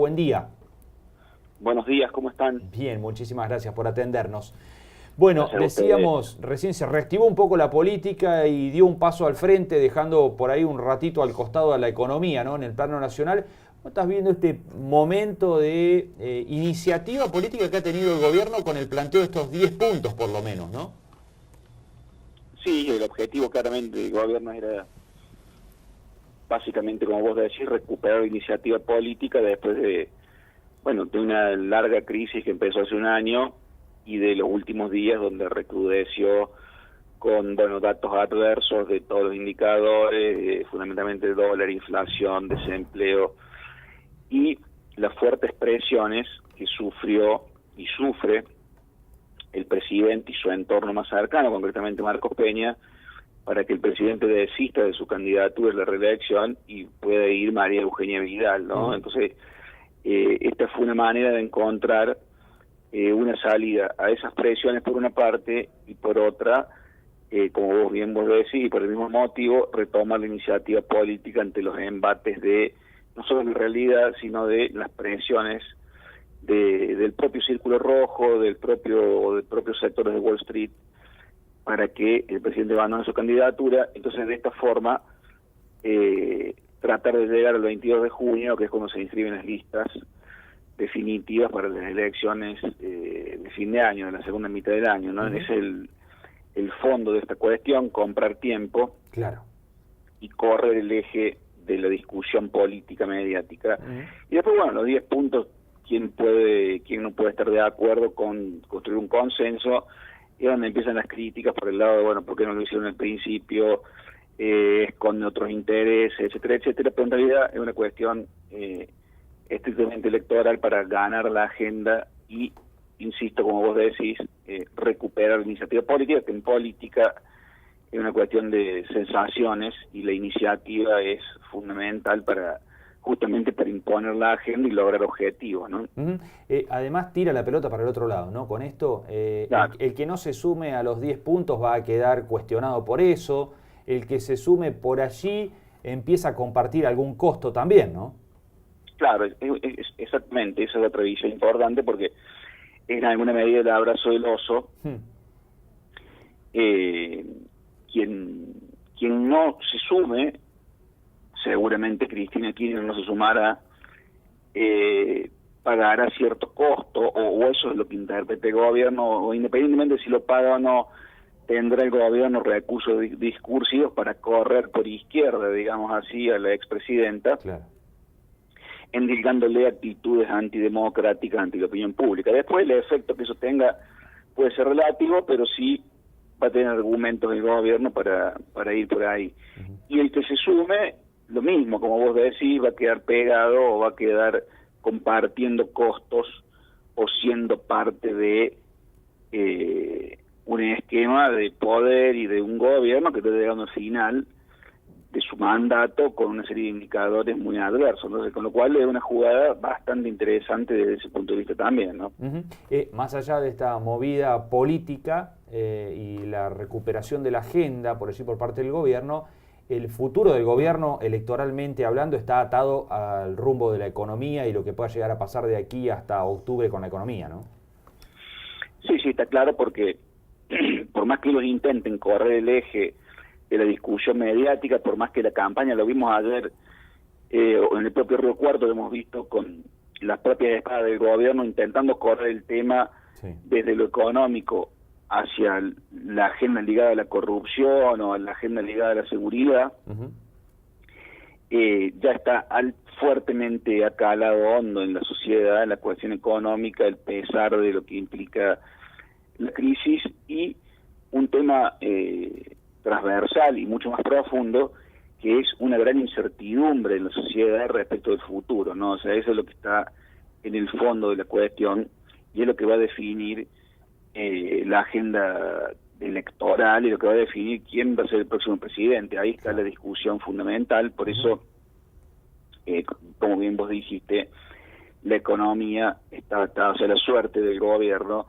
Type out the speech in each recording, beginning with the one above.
Buen día. Buenos días, ¿cómo están? Bien, muchísimas gracias por atendernos. Bueno, Gracias a ustedes. decíamos, recién se reactivó un poco la política y dio un paso al frente, dejando por ahí un ratito al costado a la economía, ¿no? En el plano nacional. ¿Cómo estás viendo este momento de iniciativa política que ha tenido el gobierno con el planteo de estos 10 puntos, por lo menos, ¿no? Sí, el objetivo claramente del gobierno era básicamente, como vos decís, recuperar la iniciativa política después de una larga crisis que empezó hace un año y de los últimos días donde recrudeció con, datos adversos de todos los indicadores, fundamentalmente dólar, inflación, desempleo y las fuertes presiones que sufrió y sufre el presidente y su entorno más cercano, concretamente Marcos Peña, para que el presidente desista de su candidatura a la reelección y pueda ir María Eugenia Vidal, ¿no? Entonces, esta fue una manera de encontrar una salida a esas presiones por una parte y por otra, como vos decís, y por el mismo motivo, retomar la iniciativa política ante los embates de, no solo de realidad, sino de las presiones del propio Círculo Rojo, del propio sector de Wall Street, para que el presidente abandone su candidatura. Entonces, de esta forma, tratar de llegar al 22 de junio, que es cuando se inscriben las listas definitivas para las elecciones de fin de año, de la segunda mitad del año, ¿no? Es el fondo de esta cuestión, comprar tiempo. Claro. Y correr el eje de la discusión política mediática. Y después, los 10 puntos, quién no puede estar de acuerdo con construir un consenso, y donde empiezan las críticas por el lado de, ¿por qué no lo hicieron al principio? Esconde otros intereses, etcétera, etcétera. Pero en realidad es una cuestión estrictamente electoral para ganar la agenda y, insisto, como vos decís, recuperar la iniciativa política, que en política es una cuestión de sensaciones y la iniciativa es fundamental justamente para imponer la agenda y lograr objetivos, ¿no? Además tira la pelota para el otro lado, ¿no? Con esto, Claro. el que no se sume a los 10 puntos va a quedar cuestionado por eso, el que se sume por allí empieza a compartir algún costo también, ¿no? Claro, exactamente, esa es la previsión importante porque en alguna medida el abrazo del oso, quien no se sume, seguramente Cristina Kirchner no se sumará, pagará cierto costo, o eso es lo que interpreta el gobierno, o independientemente si lo paga o no, tendrá el gobierno recursos discursivos para correr por izquierda, digamos así, a la expresidenta, Claro. endilgándole actitudes antidemocráticas ante la opinión pública. Después el efecto que eso tenga puede ser relativo, pero sí va a tener argumentos el gobierno para ir por ahí. Y el que se sume, lo mismo, como vos decís, va a quedar pegado o va a quedar compartiendo costos o siendo parte de un esquema de poder y de un gobierno que está llegando al final de su mandato con una serie de indicadores muy adversos. Entonces, con lo cual es una jugada bastante interesante desde ese punto de vista también, ¿no? Más allá de esta movida política y la recuperación de la agenda, por decir, por parte del gobierno, el futuro del gobierno, electoralmente hablando, está atado al rumbo de la economía y lo que pueda llegar a pasar de aquí hasta octubre con la economía, ¿no? Sí, está claro, porque por más que ellos intenten correr el eje de la discusión mediática, por más que la campaña, lo vimos ayer, o en el propio Río Cuarto, lo hemos visto con las propias espadas del gobierno intentando correr el tema desde lo económico hacia la agenda ligada a la corrupción o a la agenda ligada a la seguridad, ya está fuertemente acalado hondo en la sociedad la cuestión económica, el pesar de lo que implica la crisis y un tema transversal y mucho más profundo, que es una gran incertidumbre en la sociedad respecto del futuro, ¿no? O sea, eso es lo que está en el fondo de la cuestión y es lo que va a definir la agenda electoral y lo que va a definir quién va a ser el próximo presidente. Ahí está la discusión fundamental, por eso, como bien vos dijiste, la economía está atada, o sea, la suerte del gobierno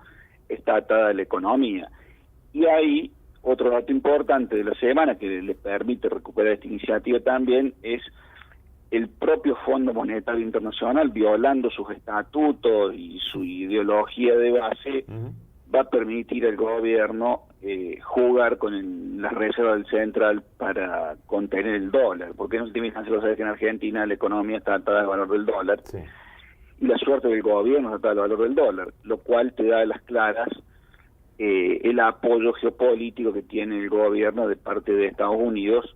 está atada a la economía. Y ahí, otro dato importante de la semana que le permite recuperar esta iniciativa también es el propio Fondo Monetario Internacional, violando sus estatutos y su ideología de base, va a permitir al gobierno jugar con las reservas del central para contener el dólar, porque en última instancia lo sabes que en Argentina la economía está atada al valor del dólar, sí, y la suerte del gobierno está atada al valor del dólar, lo cual te da a las claras el apoyo geopolítico que tiene el gobierno de parte de Estados Unidos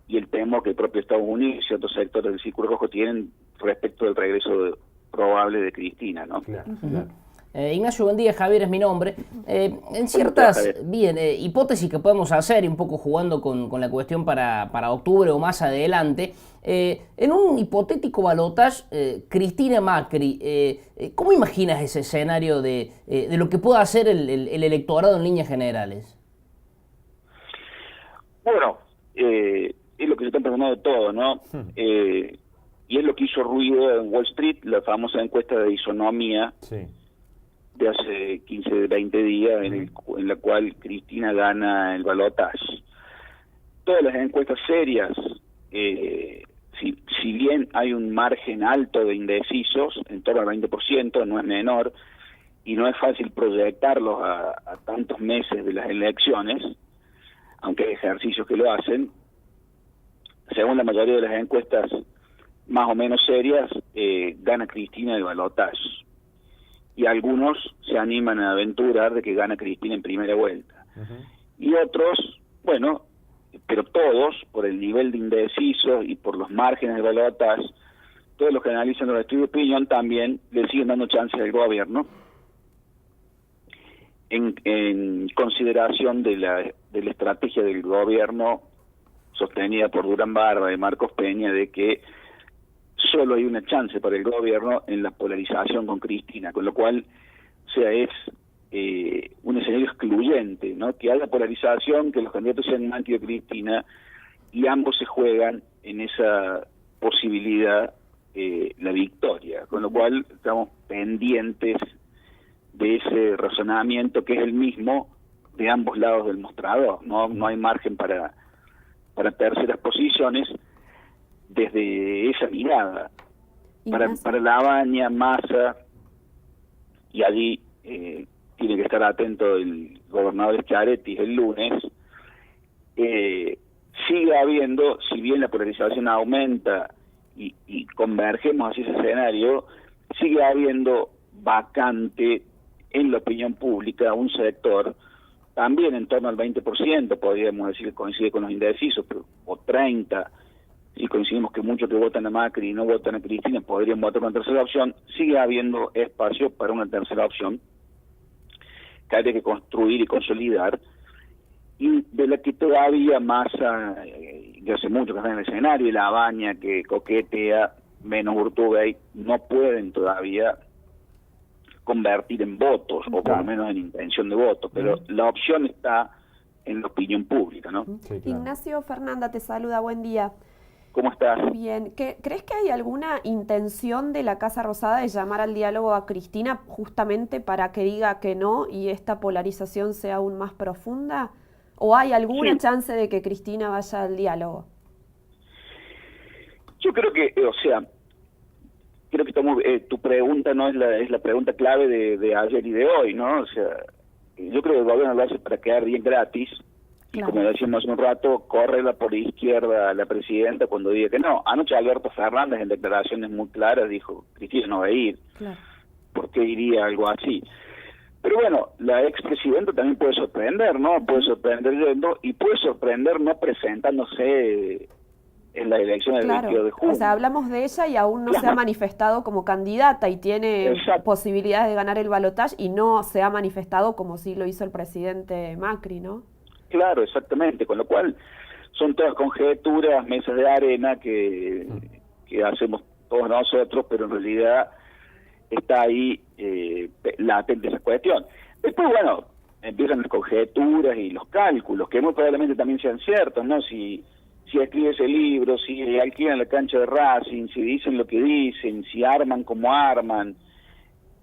y el temor que el propio Estados Unidos y ciertos sectores del Círculo Rojo tienen respecto del regreso probable de Cristina, ¿no? Claro, claro. Ignacio, buen día, Javier es mi nombre. En ciertas hipótesis que podemos hacer, y un poco jugando con la cuestión para octubre o más adelante, en un hipotético balotaje, Cristina Macri, ¿cómo imaginas ese escenario de lo que pueda hacer el electorado en líneas generales? Bueno, es lo que se está preguntando todo, ¿no? Y es lo que hizo ruido en Wall Street, la famosa encuesta de isonomía, sí, de hace 15, 20 días, en la cual Cristina gana el balotaje. Todas las encuestas serias, si bien hay un margen alto de indecisos, en torno al 20%, no es menor, y no es fácil proyectarlos a tantos meses de las elecciones, aunque hay ejercicios que lo hacen, según la mayoría de las encuestas más o menos serias, gana Cristina el balotaje. Y algunos se animan a aventurar de que gana Cristina en primera vuelta. Y otros, bueno, pero todos, por el nivel de indecisos y por los márgenes de balotaje, todos los que analizan los estudios de opinión también le siguen dando chances al gobierno en consideración de la estrategia del gobierno sostenida por Durán Barba y Marcos Peña de que solo hay una chance para el gobierno en la polarización con Cristina, con lo cual, o sea, es un escenario excluyente, ¿no? Que haya polarización, que los candidatos sean anti de Cristina, y ambos se juegan en esa posibilidad la victoria, con lo cual estamos pendientes de ese razonamiento que es el mismo de ambos lados del mostrador, no hay margen para terceras posiciones desde esa mirada. Para Lavagna, Massa, y allí tiene que estar atento el gobernador Schiaretti el lunes, sigue habiendo, si bien la polarización aumenta y convergemos hacia ese escenario, sigue habiendo vacante en la opinión pública un sector, también en torno al 20%, podríamos decir que coincide con los indecisos, pero, o 30%, si coincidimos que muchos que votan a Macri y no votan a Cristina podrían votar una tercera opción, sigue habiendo espacio para una tercera opción que hay que construir y consolidar, y de la que todavía Massa, que hace mucho que está en el escenario, y Lavagna, que coquetea, menos Urtubey, no pueden todavía convertir en votos, o por lo menos en intención de voto, pero la opción está en la opinión pública, ¿no? Sí, claro. Ignacio, Fernanda te saluda, buen día. ¿Cómo estás? Bien. ¿Crees que hay alguna intención de la Casa Rosada de llamar al diálogo a Cristina justamente para que diga que no y esta polarización sea aún más profunda? ¿O hay alguna chance de que Cristina vaya al diálogo? Yo creo que, creo que tu pregunta no es la pregunta clave de ayer y de hoy, ¿no? O sea, yo creo que el gobierno lo hace para quedar bien gratis. Y como decíamos hace un rato, córrela por izquierda a la presidenta cuando diga que no. Anoche Alberto Fernández en declaraciones muy claras dijo, Cristina no va a ir. Claro. ¿Por qué iría algo así? Pero bueno, la expresidenta también puede sorprender, ¿no? Puede sorprender yendo y puede sorprender no presentándose en la elección del 22 de junio. O sea, hablamos de ella y aún no se ha manifestado como candidata y tiene posibilidades de ganar el balotaje y no se ha manifestado como sí lo hizo el presidente Macri, ¿no? Claro, exactamente, con lo cual son todas conjeturas, mesas de arena que hacemos todos nosotros, pero en realidad está ahí latente esa cuestión. Después, bueno, empiezan las conjeturas y los cálculos, que muy probablemente también sean ciertos, ¿no? Si escribe ese libro, si alquilan la cancha de Racing, si dicen lo que dicen, si arman como arman,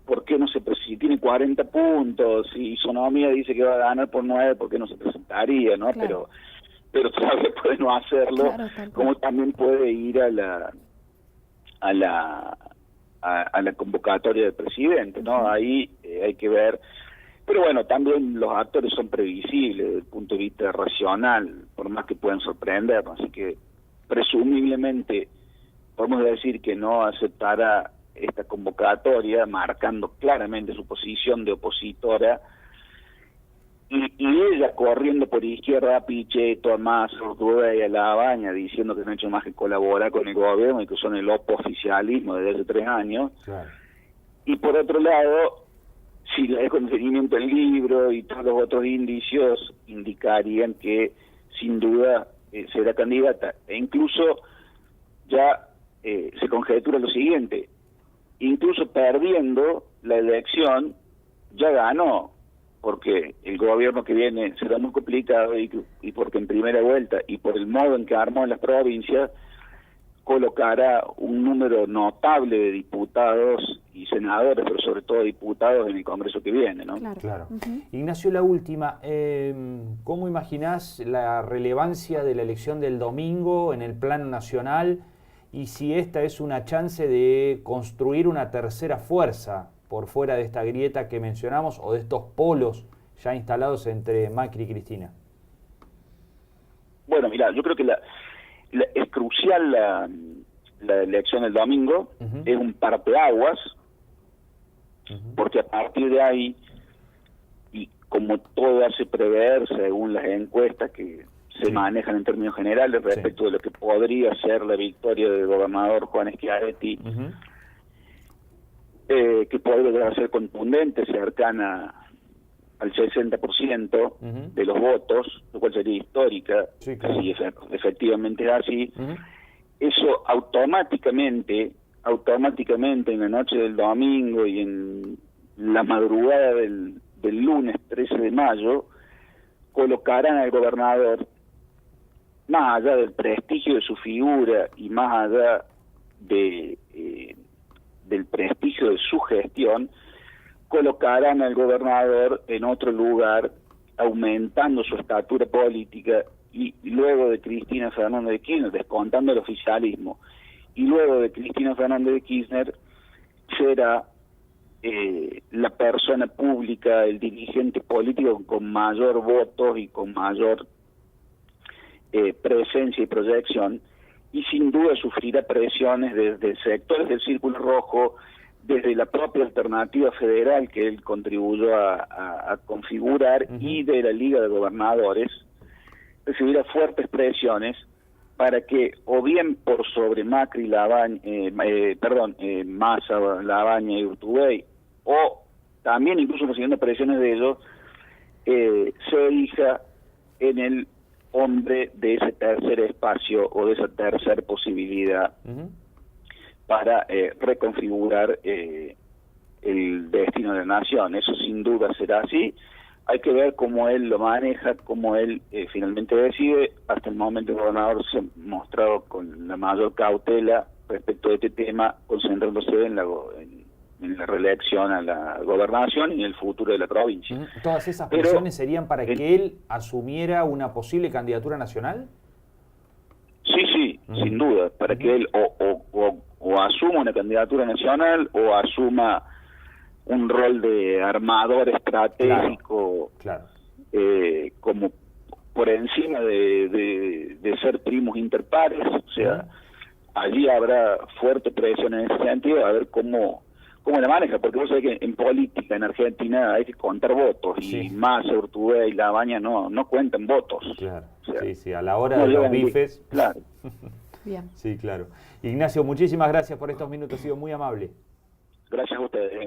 ¿por qué no si tiene 40 puntos? Si Isonomía dice que va a ganar por 9, ¿por qué no se presentaría, no? Claro. pero todavía puede no hacerlo, Claro, tal cual. como también puede ir a la convocatoria del presidente, ¿no? Ahí hay que ver. Pero bueno, también los actores son previsibles desde el punto de vista racional, por más que puedan sorprendernos, así que presumiblemente podemos decir que no aceptará esta convocatoria, marcando claramente su posición de opositora, y ella corriendo por izquierda a Pichetto, a Massa, a Urtubey, a Labaña, diciendo que no han hecho más que colaborar con el gobierno y que son el oficialismo desde hace 3 años. Claro. Y por otro lado, si le dejo en seguimiento el libro y todos los otros indicios indicarían que sin duda será candidata. E incluso ya se conjetura lo siguiente, incluso perdiendo la elección, ya ganó, porque el gobierno que viene será muy complicado y porque en primera vuelta y por el modo en que armó en las provincias, colocará un número notable de diputados y senadores, pero sobre todo diputados en el Congreso que viene, ¿no? Claro. Claro. Ujú. Ignacio, la última. ¿Cómo imaginás la relevancia de la elección del domingo en el plano nacional y si esta es una chance de construir una tercera fuerza por fuera de esta grieta que mencionamos o de estos polos ya instalados entre Macri y Cristina? Bueno, mira, yo creo que es crucial la elección del domingo, Uh-huh. es un parteaguas, Uh-huh. porque a partir de ahí, y como todo hace prever según las encuestas que se Sí. manejan en términos generales respecto de lo que podría ser la victoria del gobernador Juan Schiaretti, Uh-huh. que podría llegar a ser contundente, cercana al 60% Uh-huh. de los votos, lo cual sería histórica, Sí, claro. si efectivamente es así. Uh-huh. Eso automáticamente en la noche del domingo y en la madrugada del lunes 13 de mayo, colocarán al gobernador, más allá del prestigio de su figura y más allá del prestigio de su gestión, colocarán al gobernador en otro lugar, aumentando su estatura política, y luego de Cristina Fernández de Kirchner, descontando el oficialismo, y luego de Cristina Fernández de Kirchner, será la persona pública, el dirigente político con mayor votos y con mayor presencia y proyección, y sin duda sufrirá presiones desde sectores del Círculo Rojo, desde la propia alternativa federal que él contribuyó a configurar, Uh-huh. y de la Liga de Gobernadores, recibirá fuertes presiones para que, o bien por sobre Macri, Massa, Labaña y Urtubey, o también incluso recibiendo presiones de ellos, se elija en el hombre de ese tercer espacio o de esa tercera posibilidad Uh-huh. para reconfigurar el destino de la nación. Eso sin duda será así. Hay que ver cómo él lo maneja, cómo él finalmente decide. Hasta el momento el gobernador se ha mostrado con la mayor cautela respecto de este tema, concentrándose en la reelección a la gobernación y en el futuro de la provincia. Uh-huh. ¿Todas esas Pero, presiones serían para que él asumiera una posible candidatura nacional? Sí, Uh-huh. sin duda, para que él o asuma una candidatura nacional o asuma un rol de armador estratégico, Claro. como por encima de ser primos interpares. O sea, allí habrá fuerte presión en ese sentido, a ver cómo la maneja, porque vos sabés que en política en Argentina hay que contar votos, Sí. y Massa, Urtubey y Labaña no cuentan votos. Claro. O sea, Sí, a la hora no de los llegan ni- bifes. Claro. Bien. Sí, claro. Ignacio, muchísimas gracias por estos minutos, ha sido muy amable. Gracias a ustedes.